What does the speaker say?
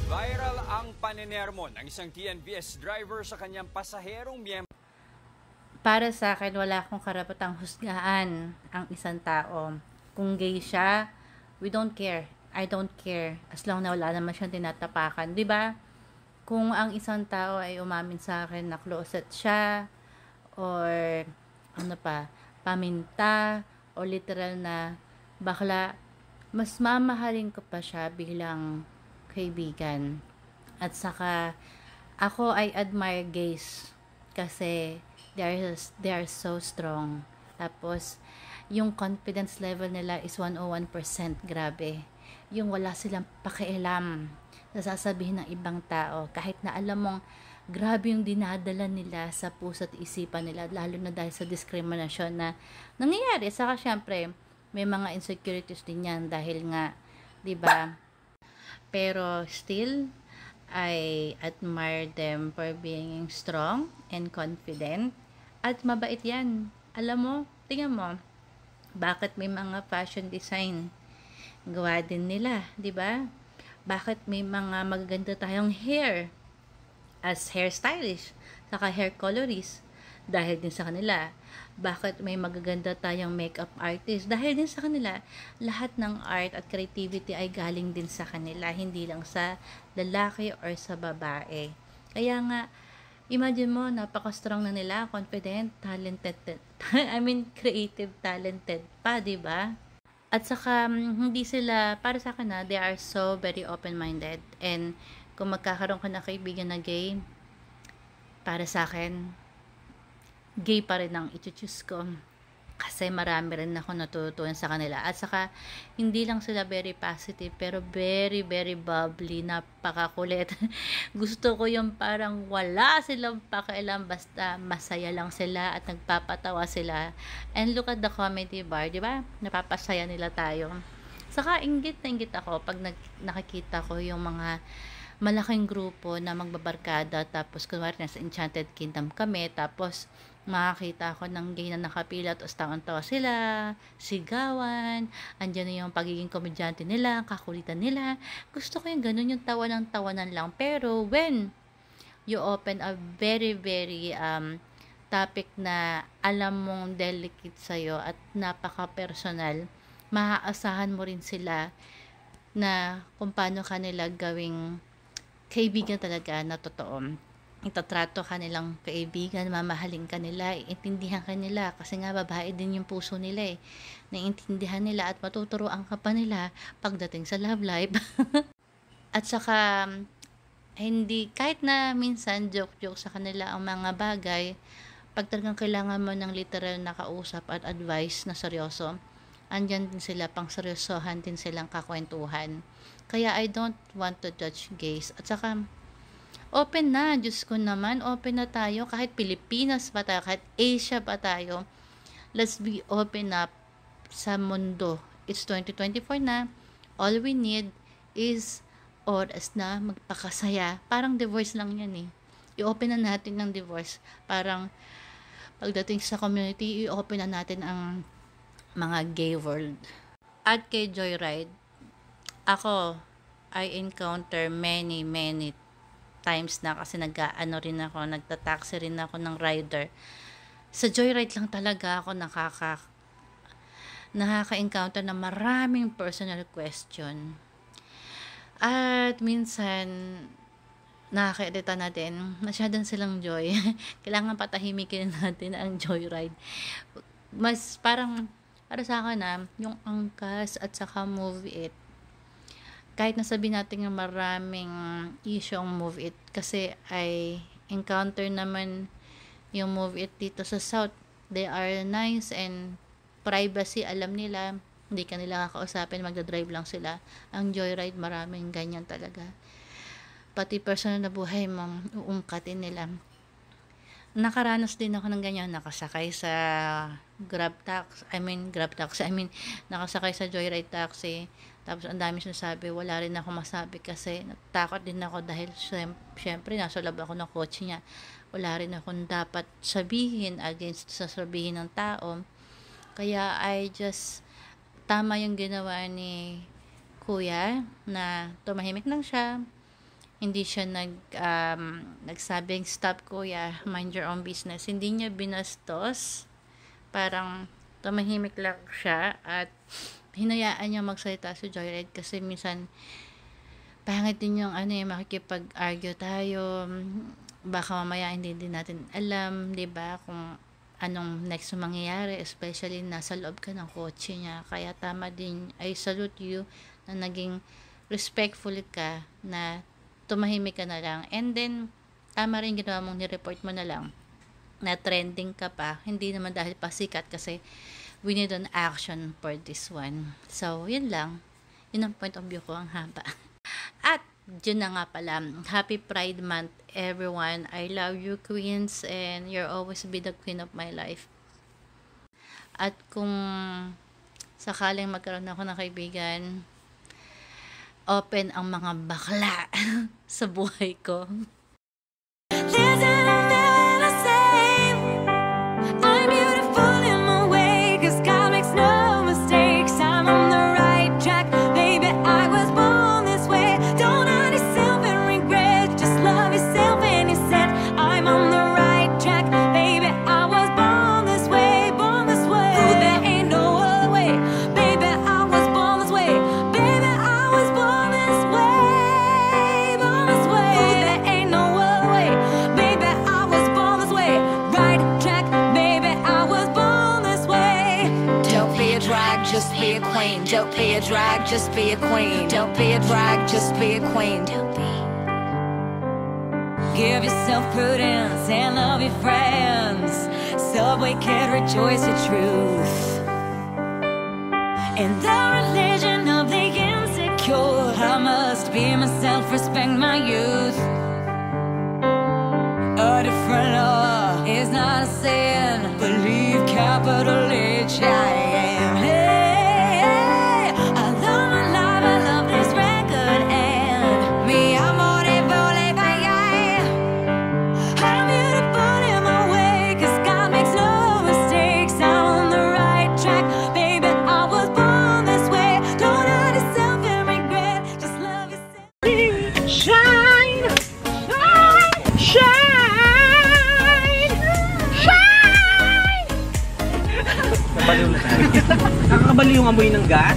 Viral ang panenermo ng isang TNVS driver sa kanyang pasaherong miyembro. Para sa akin, wala akong karapatang husgahan ang isang tao. Kung gay siya, we don't care. I don't care. As long na wala naman siyang tinatapakan. 'Di ba? Kung ang isang tao ay umamin sa akin na closet siya, or ano pa, paminta, o literal na bakla, mas mamahalin ko pa siya bilang kaibigan. At saka, ako ay admire gays kasi they are so strong. Tapos, yung confidence level nila is 101%. Grabe. Yung wala silang pakialam sa sasabihin ng ibang tao. Kahit na alam mong grabe yung dinadala nila sa puso at isipan nila, lalo na dahil sa discrimination na nangyayari. Saka syempre, may mga insecurities din yan dahil nga, 'di ba? Pero still, I admire them for being strong and confident. At mabait yan. Alam mo, tingnan mo, bakit may mga fashion design? Gawa din nila, di ba? Bakit may mga magaganda tayong hair as hairstylist, saka hair colorist? Dahil din sa kanila. Bakit may magaganda tayong makeup artist? Dahil din sa kanila. Lahat ng art at creativity ay galing din sa kanila, hindi lang sa lalaki or sa babae. Kaya nga, imagine mo, napaka-strong na nila, confident, talented, creative, talented pa, di ba? At saka, hindi sila, para sa akin na, they are so very open-minded. And kung magkakaroon ka na kaibigan na gay, para sa akin, gay pa rin ang i-choose ko. Kasi marami rin ako natutunan sa kanila. At saka, hindi lang sila very positive, pero very, very bubbly, napakakulit. Gusto ko yung parang wala silang pakialam, basta masaya lang sila at nagpapatawa sila. And look at the comedy bar, di ba? Napapasaya nila tayo. Saka, inggit na inggit ako pag nakikita ko yung mga malaking grupo na magbabarkada, tapos kunwari nasa Enchanted Kingdom kami, tapos makakita ako ng gay na nakapila, tapos taon-tawa sila, sigawan, andyan na yung pagiging komedyante nila, kakulitan nila. Gusto ko yung ganun, yung tawa ng tawanan lang. Pero when you open a very, very topic na alam mong delicate sa'yo at napaka-personal, maaasahan mo rin sila na kung paano kanila gawing kaibigan talaga na totoo. Itatrato ka nilang kaibigan, mamahalin ka nila, iintindihan ka nila, kasi nga babae din yung puso nila eh. Naiintindihan nila at matuturoan ka pa nila pagdating sa love life. At saka, hindi, kahit na minsan joke-joke sa kanila ang mga bagay, pag talagang kailangan mo ng literal na kausap at advice na seryoso, andyan din sila, pang seryosohan din silang kakwentuhan. Kaya I don't want to judge gays. At saka, open na, Diyos ko naman, open na tayo, kahit Pilipinas pa tayo, kahit Asia pa tayo, let's be open up sa mundo. It's 2024 na, all we need is oras na magpakasaya. Parang divorce lang yan eh. I-open na natin ng divorce. Parang, pagdating sa community, i-open na natin ang mga gay world. At kay Joyride, ako, I encounter many times na, kasi nag-ano rin ako, nagtataxi rin ako ng rider. Sa Joyride lang talaga ako nakaka-encounter na maraming personal question. At minsan, nakakairita natin, masyadong silang joy. Kailangan patahimikin natin ang Joyride. Mas parang, para sa akin na, yung angkas at saka move it, kahit nasabi natin ng maraming issue ang move it, kasi I encounter naman yung move it dito sa South. They are nice and privacy, alam nila, hindi ka nila kakausapin, magdadrive lang sila. Ang Joyride, maraming ganyan talaga. Pati personal na buhay mo, uungkatin nila. Nakaranas din ako ng ganyan, nakasakay sa nakasakay sa Joyride taxi, tapos ang dami sinasabi, wala rin ako masabi kasi natakot din ako dahil syempre nasa loob ako ng kotse niya, wala rin akong dapat sabihin against sa sabihin ng tao, kaya tama yung ginawa ni kuya na tumahimik lang siya, Hindi siya nagsabing, stop kuya, mind your own business. Hindi niya binastos. Parang tumahimik lang siya at hinayaan niya magsalita si Joyride kasi minsan pangit din yung makikipag-argue tayo. Baka mamaya hindi din natin alam, 'di ba, kung anong next na mangyayari, especially nasa loob ka ng kotse niya. Kaya tama din, I salute you na naging respectful ka, na tumahimik ka na lang. And then, tama rin ginawa mong ni-report mo na lang na trending ka pa. Hindi naman dahil pasikat kasi we need an action for this one. So, yun lang. Yun ang point of view ko, ang haba. At, yun na nga pala. Happy Pride Month, everyone. I love you, queens, and you'll always be the queen of my life. At kung sakaling magkaroon ako ng kaibigan, open ang mga bakla sa buhay ko. Just be a queen. Don't be a drag, just be a queen. Don't be a drag, just be a queen. Give yourself prudence and love your friends. Subway can rejoice your truth. In the religion of the insecure, I must be myself, respect my youth. A different law is not a sin. Believe capital H I am. Nakakabali yung amoy ng gas.